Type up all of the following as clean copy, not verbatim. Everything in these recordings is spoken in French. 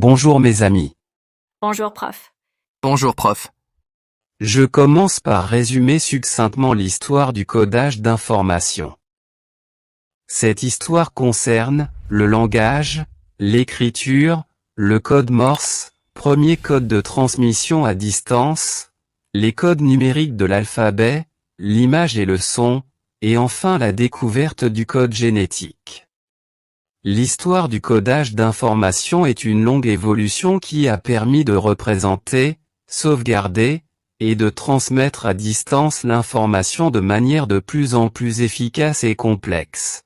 Bonjour mes amis. Bonjour prof. Bonjour prof. Je commence par résumer succinctement l'histoire du codage d'informations. Cette histoire concerne le langage, l'écriture, le code Morse, premier code de transmission à distance, les codes numériques de l'alphabet, l'image et le son, et enfin la découverte du code génétique. L'histoire du codage d'informations est une longue évolution qui a permis de représenter, sauvegarder, et de transmettre à distance l'information de manière de plus en plus efficace et complexe.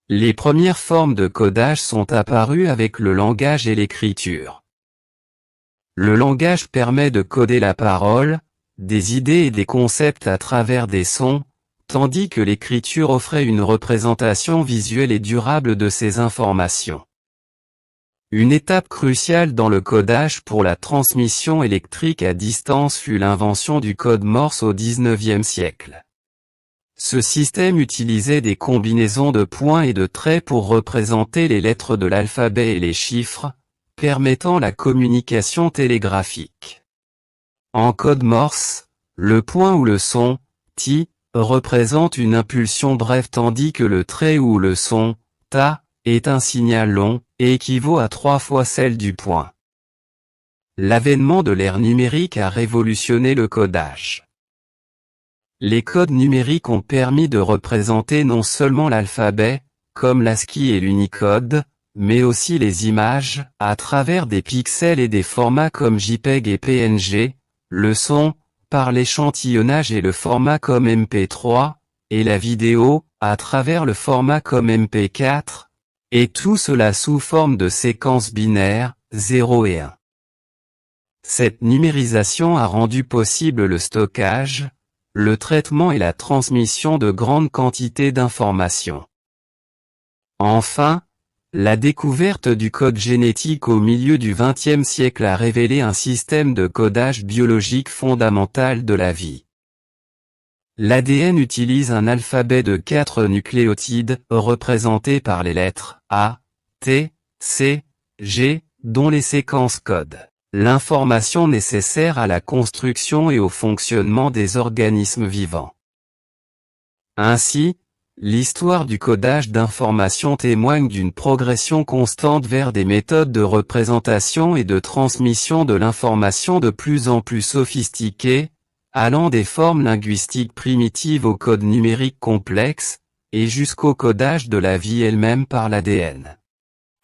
Les premières formes de codage sont apparues avec le langage et l'écriture. Le langage permet de coder la parole, des idées et des concepts à travers des sons, tandis que l'écriture offrait une représentation visuelle et durable de ces informations. Une étape cruciale dans le codage pour la transmission électrique à distance fut l'invention du code Morse au XIXe siècle. Ce système utilisait des combinaisons de points et de traits pour représenter les lettres de l'alphabet et les chiffres, permettant la communication télégraphique. En code Morse, le point ou le son, ti, représente une impulsion brève tandis que le trait ou le son, ta, est un signal long, et équivaut à 3 fois celle du point. L'avènement de l'ère numérique a révolutionné le codage. Les codes numériques ont permis de représenter non seulement l'alphabet, comme l'ASCII et l'Unicode, mais aussi les images, à travers des pixels et des formats comme JPEG et PNG, le son, par l'échantillonnage et le format comme MP3, et la vidéo, à travers le format comme MP4, et tout cela sous forme de séquences binaires, 0 et 1. Cette numérisation a rendu possible le stockage, le traitement et la transmission de grandes quantités d'informations. Enfin, la découverte du code génétique au milieu du XXe siècle a révélé un système de codage biologique fondamental de la vie. L'ADN utilise un alphabet de 4 nucléotides, représentés par les lettres A, T, C, G, dont les séquences codent l'information nécessaire à la construction et au fonctionnement des organismes vivants. Ainsi, l'histoire du codage d'informations témoigne d'une progression constante vers des méthodes de représentation et de transmission de l'information de plus en plus sophistiquées, allant des formes linguistiques primitives au code numérique complexe, et jusqu'au codage de la vie elle-même par l'ADN.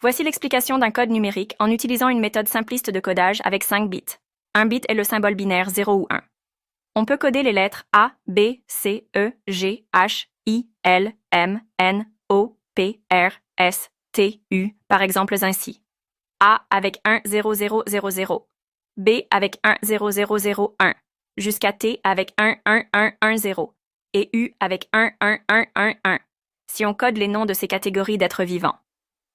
Voici l'explication d'un code numérique en utilisant une méthode simpliste de codage avec 5 bits. Un bit est le symbole binaire 0 ou 1. On peut coder les lettres A, B, C, E, G, H, I, L, M, N, O, P, R, S, T, U, par exemple ainsi. A avec 1, 0, 0, 0, 0. B avec 1, 0, 0, 0, 1. Jusqu'à T avec 1, 1, 1, 1, 0. Et U avec 1, 1, 1, 1, 1. Si on code les noms de ces catégories d'êtres vivants.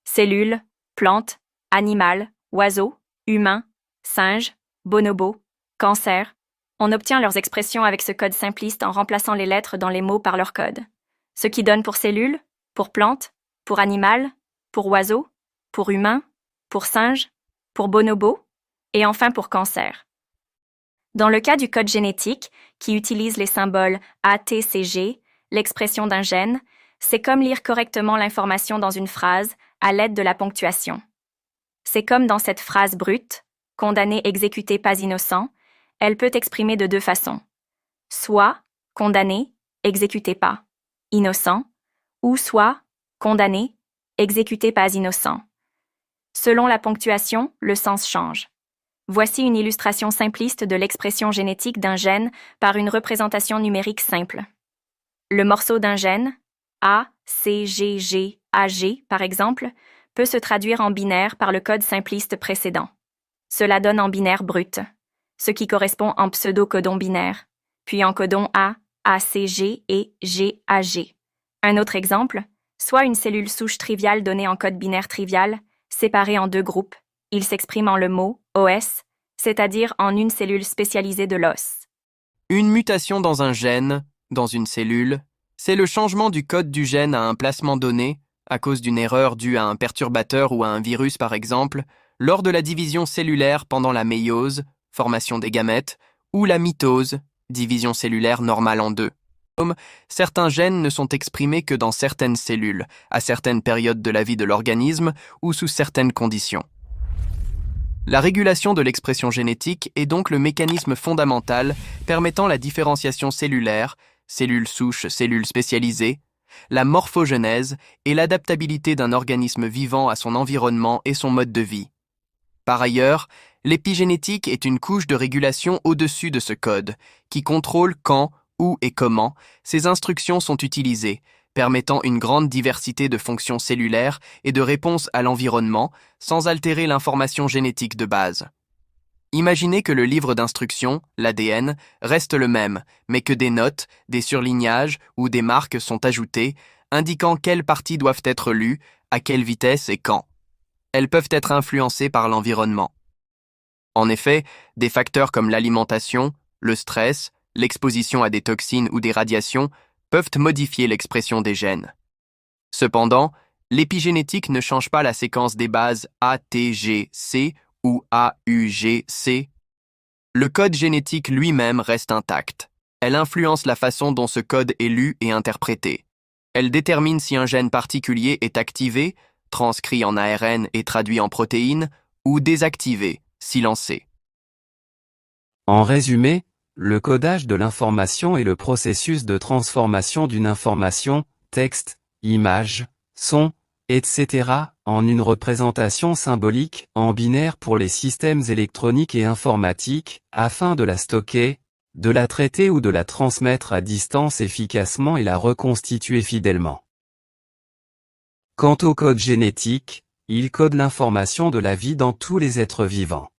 Cellules, plantes, animal, oiseaux, humains, singes, bonobos, cancer. On obtient leurs expressions avec ce code simpliste en remplaçant les lettres dans les mots par leur code. Ce qui donne pour cellule, pour plante, pour animal, pour oiseau, pour humain, pour singe, pour bonobo, et enfin pour cancer. Dans le cas du code génétique, qui utilise les symboles ATCG, l'expression d'un gène, c'est comme lire correctement l'information dans une phrase à l'aide de la ponctuation. C'est comme dans cette phrase brute, condamné, exécuté, pas innocent, elle peut exprimer de 2 façons. Soit condamné, exécuté pas, innocent, ou soit condamné, exécuté pas innocent. Selon la ponctuation, le sens change. Voici une illustration simpliste de l'expression génétique d'un gène par une représentation numérique simple. Le morceau d'un gène, A, C, G, G, A, G, par exemple, peut se traduire en binaire par le code simpliste précédent. Cela donne en binaire brut, ce qui correspond en pseudo-codon binaire, puis en codon A, ACG et GAG. Un autre exemple, soit une cellule souche triviale donnée en code binaire trivial, séparée en 2 groupes. Il s'exprime en le mot OS, c'est-à-dire en une cellule spécialisée de l'os. Une mutation dans un gène, dans une cellule, c'est le changement du code du gène à un placement donné, à cause d'une erreur due à un perturbateur ou à un virus par exemple, lors de la division cellulaire pendant la méiose, formation des gamètes, ou la mitose, division cellulaire normale en deux. Certains gènes ne sont exprimés que dans certaines cellules, à certaines périodes de la vie de l'organisme ou sous certaines conditions. La régulation de l'expression génétique est donc le mécanisme fondamental permettant la différenciation cellulaire, cellules souches, cellules spécialisées, la morphogenèse et l'adaptabilité d'un organisme vivant à son environnement et son mode de vie. Par ailleurs, l'épigénétique est une couche de régulation au-dessus de ce code, qui contrôle quand, où et comment ces instructions sont utilisées, permettant une grande diversité de fonctions cellulaires et de réponses à l'environnement sans altérer l'information génétique de base. Imaginez que le livre d'instructions, l'ADN, reste le même, mais que des notes, des surlignages ou des marques sont ajoutées, indiquant quelles parties doivent être lues, à quelle vitesse et quand. Elles peuvent être influencées par l'environnement. En effet, des facteurs comme l'alimentation, le stress, l'exposition à des toxines ou des radiations peuvent modifier l'expression des gènes. Cependant, l'épigénétique ne change pas la séquence des bases ATGC ou AUGC. Le code génétique lui-même reste intact. Elle influence la façon dont ce code est lu et interprété. Elle détermine si un gène particulier est activé, transcrit en ARN et traduit en protéines, ou désactivé, silencé. En résumé, le codage de l'information est le processus de transformation d'une information, texte, image, son, etc., en une représentation symbolique, en binaire pour les systèmes électroniques et informatiques, afin de la stocker, de la traiter ou de la transmettre à distance efficacement et la reconstituer fidèlement. Quant au code génétique, il code l'information de la vie dans tous les êtres vivants.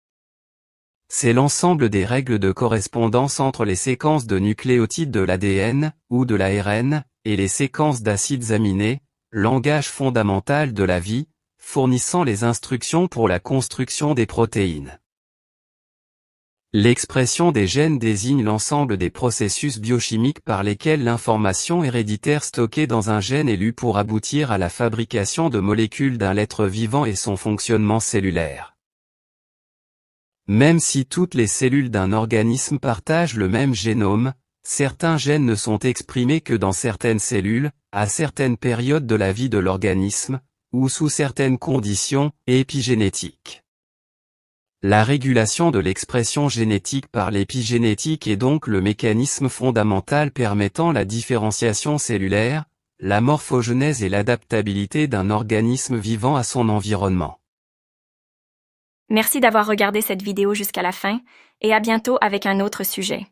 C'est l'ensemble des règles de correspondance entre les séquences de nucléotides de l'ADN, ou de l'ARN, et les séquences d'acides aminés, langage fondamental de la vie, fournissant les instructions pour la construction des protéines. L'expression des gènes désigne l'ensemble des processus biochimiques par lesquels l'information héréditaire stockée dans un gène est lue pour aboutir à la fabrication de molécules d'un être vivant et son fonctionnement cellulaire. Même si toutes les cellules d'un organisme partagent le même génome, certains gènes ne sont exprimés que dans certaines cellules, à certaines périodes de la vie de l'organisme, ou sous certaines conditions épigénétiques. La régulation de l'expression génétique par l'épigénétique est donc le mécanisme fondamental permettant la différenciation cellulaire, la morphogenèse et l'adaptabilité d'un organisme vivant à son environnement. Merci d'avoir regardé cette vidéo jusqu'à la fin, et à bientôt avec un autre sujet.